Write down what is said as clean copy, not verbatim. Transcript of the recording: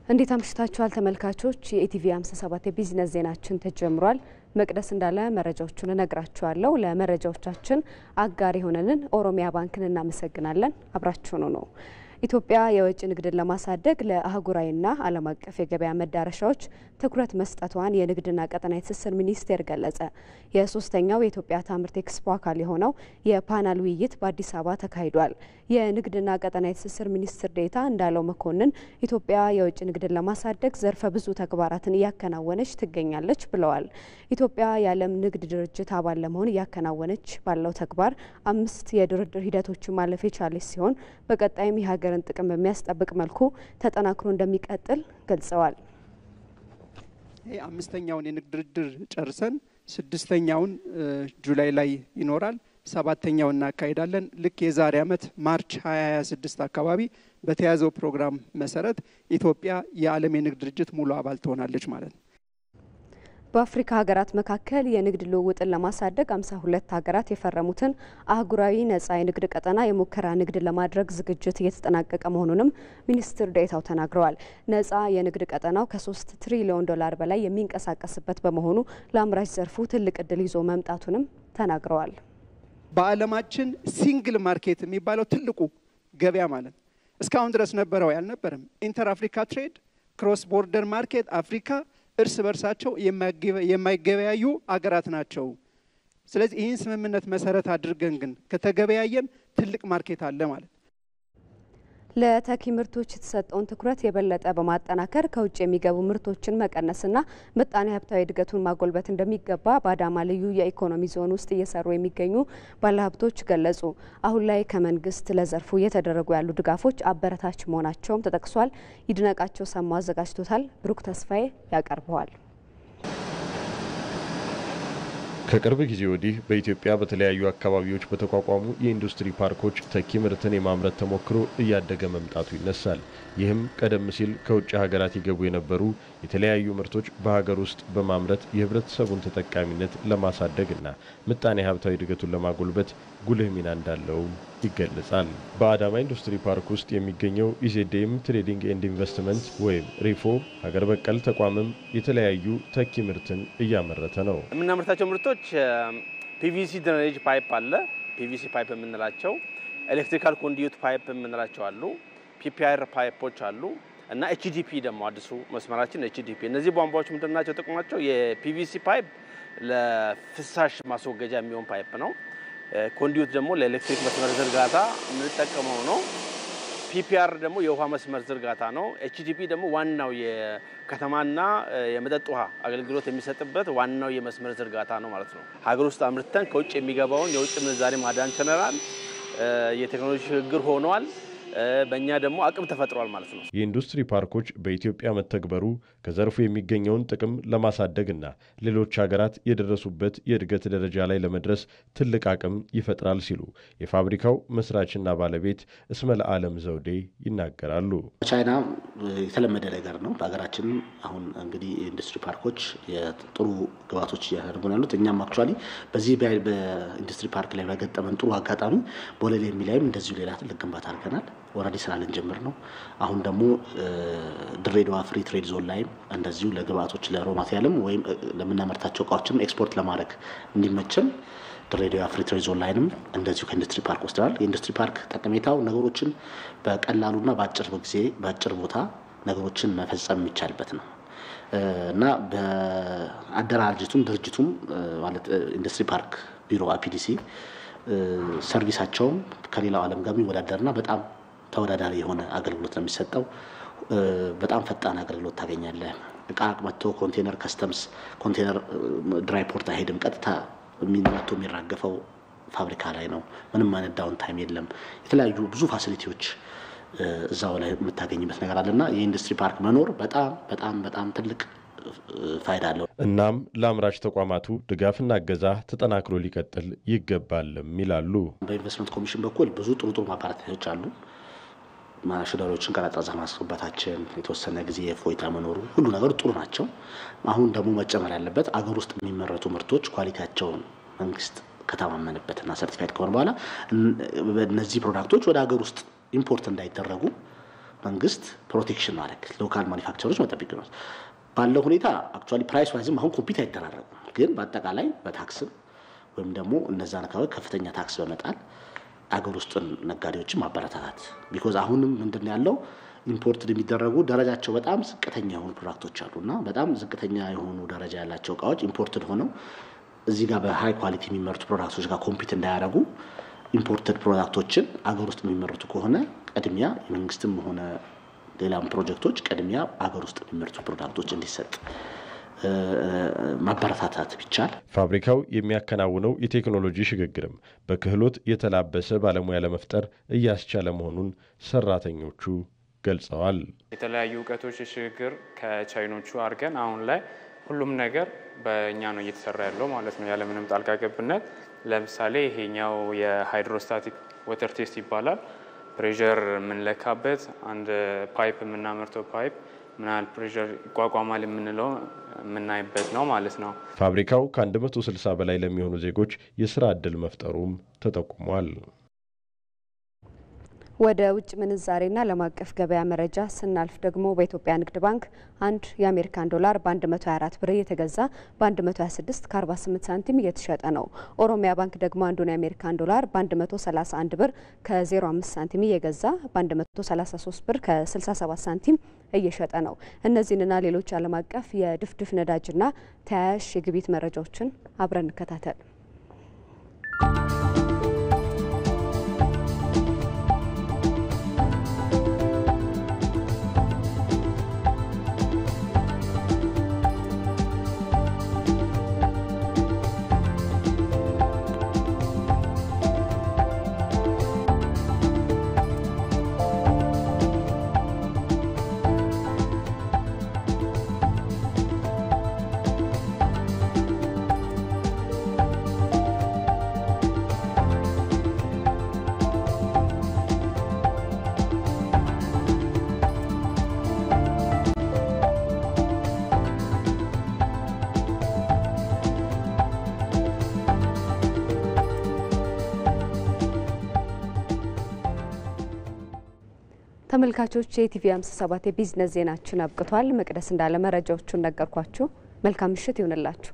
እንዴት አምሽታችኋል ተመልካቾች? የኢቲቪ 57 የቢዝነስ ዜናችን ተጀምሯል። መቅደስ እንዳለ መረጃዎቹን እነግራችኋለሁ። ለመረጃዎቻችን አጋር የሆነንን ኦሮሚያ ባንክን እናመሰግናለን። አብራችሁኑ ነው። ኢትዮጵያ የውጭ ንግድን ለማሳደግ ለአህጉራዊና ዓለም አቀፍ የገበያ መዳረሻዎች ትኩረት መስጠቷን የንግድና ቀጠናዊ ትስስር ሚኒስቴር ገለጸ። የሶስተኛው የኢትዮጵያ ታምርት ኤክስፖ አካል የሆነው የፓናል ውይይት በአዲስ አበባ ተካሂዷል። የንግድና ቀጠናዊ ትስስር ሚኒስትር ዴኤታ እንዳለው መኮንን ኢትዮጵያ የውጭ ንግድን ለማሳደግ ዘርፈ ብዙ ተግባራትን እያከናወነች ትገኛለች ብለዋል። ኢትዮጵያ የዓለም ንግድ ድርጅት አባል ለመሆን እያከናወነች ባለው ተግባር 5 የድርድር ሂደቶችን ማለፍ የቻለች ሲሆን በቀጣይም የሀገርን ጥቅም በሚያስጠብቅ መልኩ ተጠናክሮ እንደሚቀጥል ገልጸዋል። ይሄ 5ኛውን የንግድ ድርድር ጨርሰን 6ኛውን ጁላይ ላይ ይኖራል። 7ኛውን እናካሂዳለን። ልክ የዛሬ ዓመት ማርች 2026 አካባቢ በተያዘው ፕሮግራም መሰረት ኢትዮጵያ የዓለም የንግድ ድርጅት ሙሉ አባል ትሆናለች ማለት ነው። በአፍሪካ ሀገራት መካከል የንግድ ልውውጥን ለማሳደግ 52 ሀገራት የፈረሙትን አህጉራዊ ነጻ የንግድ ቀጠና የሙከራ ንግድ ለማድረግ ዝግጅት እየተጠናቀቀ መሆኑንም ሚኒስትር ዴኤታው ተናግረዋል። ነጻ የንግድ ቀጠናው ከ3 ትሪሊዮን ዶላር በላይ የሚንቀሳቀስበት በመሆኑ ለአምራች ዘርፉ ትልቅ እድል ይዞ መምጣቱንም ተናግረዋል። በዓለማችን ሲንግል ማርኬት የሚባለው ትልቁ ገበያ ማለት እስካሁን ድረስ ነበረው ያልነበረም ኢንተር አፍሪካ ትሬድ ክሮስ ቦርደር ማርኬት አፍሪካ እርስ በርሳቸው የማይገበያዩ አገራት ናቸው። ስለዚህ ይህን ስምምነት መሰረት አድርገን ግን ከተገበያየን ትልቅ ማርኬት አለ ማለት። ለተኪ ምርቶች የተሰጠውን ትኩረት የበለጠ በማጠናከር ከውጭ የሚገቡ ምርቶችን መቀነስና ምጣኔ ሀብታዊ እድገቱን ማጎልበት እንደሚገባ በአዳማ ልዩ የኢኮኖሚ ዞን ውስጥ እየሰሩ የሚገኙ ባለሀብቶች ገለጹ። አሁን ላይ ከመንግስት ለዘርፉ እየተደረጉ ያሉ ድጋፎች አበረታች መሆናቸውም ተጠቅሷል። ይድነቃቸው ሰማ አዘጋጅቶታል። ብሩክ ተስፋዬ ያቀርበዋል። ከቅርብ ጊዜ ወዲህ በኢትዮጵያ በተለያዩ አካባቢዎች በተቋቋሙ የኢንዱስትሪ ፓርኮች ተኪ ምርትን የማምረት ተሞክሮ እያደገ መምጣቱ ይነሳል። ይህም ቀደም ሲል ከውጭ ሀገራት ይገቡ የነበሩ የተለያዩ ምርቶች በሀገር ውስጥ በማምረት የህብረተሰቡን ተጠቃሚነት ለማሳደግና ምጣኔ ሀብታዊ እድገቱን ለማጎልበት ጉልህ ሚና እንዳለው ይገለጻል። በአዳማ ኢንዱስትሪ ፓርክ ውስጥ የሚገኘው ኢዜዴም ትሬዲንግ ኤንድ ኢንቨስትመንት ወይም ሪፎ ሀገር በቀል ተቋምም የተለያዩ ተኪ ምርትን እያመረተ ነው። የምናመርታቸው ምርቶች ፒቪሲ ድሬኔጅ ፓይፕ አለ፣ ፒቪሲ ፓይፕ የምንላቸው፣ ኤሌክትሪካል ኮንዲዩት ፓይፕ የምንላቸው አሉ፣ ፒፒአር ፓይፖች አሉ እና ኤችዲፒ ደግሞ አዲሱ መስመራችን ኤችዲፒ። እነዚህ ቧንቧዎች ምንድናቸው ጥቅማቸው? የፒቪሲ ፓይፕ ለፍሳሽ ማስወገጃ የሚሆን ፓይፕ ነው። ኮንዲዩት ደግሞ ለኤሌክትሪክ መስመር ዝርጋታ የምንጠቀመው ነው። ፒፒአር ደግሞ የውሃ መስመር ዝርጋታ ነው። ኤችዲፒ ደግሞ ዋናው የከተማና የመጠጥ ውሃ አገልግሎት የሚሰጥበት ዋናው የመስመር ዝርጋታ ነው ማለት ነው። ሀገር ውስጥ አምርተን ከውጭ የሚገባውን የውጭ ምንዛሬ ማዳን ችለናል። የቴክኖሎጂ ሽግግር ሆኗል። በእኛ ደግሞ አቅም ተፈጥሯል ማለት ነው። የኢንዱስትሪ ፓርኮች በኢትዮጵያ መተግበሩ ከዘርፉ የሚገኘውን ጥቅም ለማሳደግና ሌሎች ሀገራት የደረሱበት የእድገት ደረጃ ላይ ለመድረስ ትልቅ አቅም ይፈጥራል ሲሉ የፋብሪካው መስራችና ባለቤት እስመለ ዓለም ዘውዴ ይናገራሉ። ቻይና የተለመደ ነገር ነው። በሀገራችን አሁን እንግዲህ የኢንዱስትሪ ፓርኮች የጥሩ ግባቶች እያደረጉ ያሉት እኛም አክቹአሊ በዚህ በኢንዱስትሪ ፓርክ ላይ በገጠመን ጥሩ አጋጣሚ ቦሌ የሚላይም እንደዚሁ ሌላ ትልቅ ግንባታ አድርገናል። ወራዲ ስራ ልንጀምር ነው። አሁን ደግሞ ድሬዳዋ ፍሪ ትሬድ ዞን ላይ እንደዚሁ ለግብአቶች ለሮ ማቴሪያልም ወይም ለምናመርታቸው እቃዎችም ኤክስፖርት ለማድረግ እንዲመቸን ድሬዳዋ ፍሪ ትሬድ ዞን ላይንም እንደዚሁ ከኢንዱስትሪ ፓርክ ወስደናል። የኢንዱስትሪ ፓርክ ጠቀሜታው ነገሮችን በቀላሉና በአጭር ጊዜ በአጭር ቦታ ነገሮችን መፈጸም የሚቻልበት ነው እና በአደራጅቱም ድርጅቱም ማለት ኢንዱስትሪ ፓርክ ቢሮ አፒዲሲ ሰርቪሳቸውም ከሌላው ዓለም ጋር የሚወዳደርና በጣም ተወዳዳሪ የሆነ አገልግሎት ነው የሚሰጠው። በጣም ፈጣን አገልግሎት ታገኛለህ። እቃ መጥቶ ኮንቴነር ከስተምስ ኮንቴነር ድራይ ፖርት አይሄድም። ቀጥታ የሚመጡ የሚራገፈው ፋብሪካ ላይ ነው። ምንም አይነት ዳውን ታይም የለም። የተለያዩ ብዙ ፋሲሊቲዎች እዛው ላይ የምታገኝበት ነገር አለና የኢንዱስትሪ ፓርክ መኖር በጣም በጣም በጣም ትልቅ ፋይዳ አለው። እናም ለአምራች ተቋማቱ ድጋፍና እገዛ ተጠናክሮ ሊቀጥል ይገባልም ይላሉ። በኢንቨስትመንት ኮሚሽን በኩል ብዙ ጥሩ ማበረታቻዎች አሉ። ማሽነሪዎችን ቀረጻ ማስገባታችን የተወሰነ ጊዜ የፎይታ መኖሩ ሁሉ ነገር ጥሩ ናቸው። አሁን ደግሞ መጨመር ያለበት አገር ውስጥ የሚመረቱ ምርቶች ኳሊቲያቸውን መንግስት ከተማመነበትና ሰርቲፋይድ ከሆነ በኋላ እነዚህ ፕሮዳክቶች ወደ አገር ውስጥ ኢምፖርት እንዳይደረጉ መንግስት ፕሮቴክሽን ማድረግ ሎካል ማኒፋክቸሮች መጠበቅ ነው ባለው ሁኔታ አክቹአሊ ፕራይስ ዋይዝም አሁን ኮምፒት አይደራረግም ግን በአጠቃላይ በታክስም ወይም ደግሞ እነዛ ነካዎች ከፍተኛ ታክስ በመጣል አገር ውስጥ ነጋዴዎችን ማበረታታት ቢኮዝ አሁንም ምንድነው ያለው ኢምፖርት የሚደረጉ ደረጃቸው በጣም ዝቅተኛ የሆኑ ፕሮዳክቶች አሉና በጣም ዝቅተኛ የሆኑ ደረጃ ያላቸው እቃዎች ኢምፖርትድ ሆነው እዚህ ጋር በሃይ ኳሊቲ የሚመረቱ ፕሮዳክቶች ጋር ኮምፒት እንዳያደርጉ ኢምፖርትድ ፕሮዳክቶችን አገር ውስጥ የሚመረቱ ከሆነ ቀድሚያ የመንግስትም ሆነ ሌላም ፕሮጀክቶች ቀድሚያ አገር ውስጥ የሚመረቱ ፕሮዳክቶች እንዲሰጥ ማበረታታት ቢቻል ፋብሪካው የሚያከናውነው የቴክኖሎጂ ሽግግርም በክህሎት የተላበሰ ባለሙያ ለመፍጠር እያስቻለ መሆኑን ሰራተኞቹ ገልጸዋል። የተለያዩ ዕውቀቶች ሽግግር ከቻይኖቹ አርገን አሁን ላይ ሁሉም ነገር በእኛ ነው እየተሰራ ያለው ማለት ነው ያለ ምንም ጣልቃ ገብነት ለምሳሌ ይሄኛው የሃይድሮስታቲክ ዋተር ቴስት ይባላል ፕሬሸር የምንለካበት አንድ ፓይፕ የምናመርተው ፓይፕ ምን ያህል ፕሬሸር ይቋቋማል የምንለው የምናይበት ነው ማለት ነው። ፋብሪካው ከ160 በላይ ለሚሆኑ ዜጎች የሥራ ዕድል መፍጠሩም ተጠቁሟል። ወደ ውጭ ምንዛሬና ዓለም አቀፍ ገበያ መረጃ ስናልፍ ደግሞ በኢትዮጵያ ንግድ ባንክ አንድ የአሜሪካን ዶላር በ124 ብር እየተገዛ በ126 ከ48 ሳንቲም እየተሸጠ ነው። ኦሮሚያ ባንክ ደግሞ አንዱን የአሜሪካን ዶላር በ131 ብር ከ05 ሳንቲም እየገዛ በ133 ብር ከ67 ሳንቲም እየሸጠ ነው። እነዚህንና ሌሎች ዓለም አቀፍ የድፍድፍ ነዳጅና ተያያዥ የግብይት መረጃዎችን አብረን እንከታተል። ተመልካቾች የኢቲቪ 57 የቢዝነስ ዜናችን አብቅቷል። መቅደስ እንዳለ መረጃዎቹን ነገርኳችሁ። መልካም ምሽት ይሁንላችሁ።